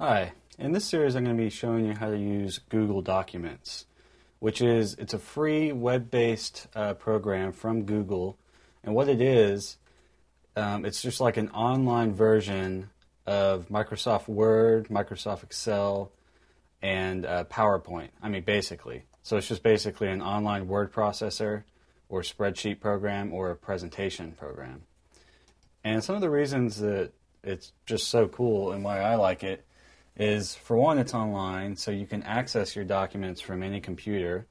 Hi, in this series I'm going to be showing you how to use Google Documents, it's a free web-based program from Google, and what it is, it's just like an online version of Microsoft Word, Microsoft Excel, and PowerPoint. I mean, basically. So it's just basically an online word processor or spreadsheet program or a presentation program. And some of the reasons that it's just so cool and why I like it is, for one, it's online, so you can access your documents from any computer.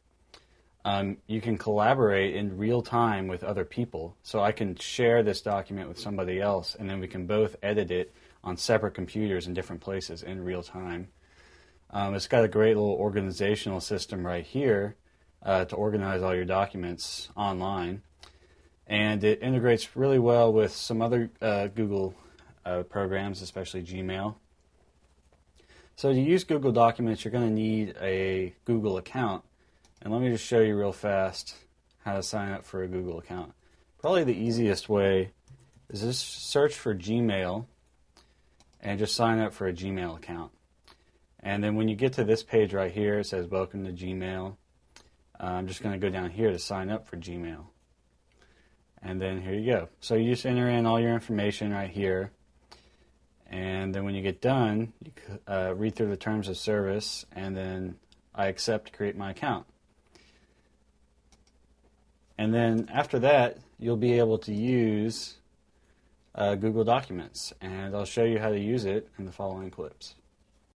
You can collaborate in real time with other people. So I can share this document with somebody else, and then we can both edit it on separate computers in different places in real time. It's got a great little organizational system right here to organize all your documents online. And it integrates really well with some other Google programs, especially Gmail. So to use Google Documents, you're going to need a Google account. And let me just show you real fast how to sign up for a Google account. Probably the easiest way is just search for Gmail and just sign up for a Gmail account. And then when you get to this page right here, it says Welcome to Gmail. I'm just going to go down here to sign up for Gmail. And then here you go. So you just enter in all your information right here. And then when you get done, you read through the terms of service, and then I accept to create my account. And then after that, you'll be able to use Google Documents, and I'll show you how to use it in the following clips.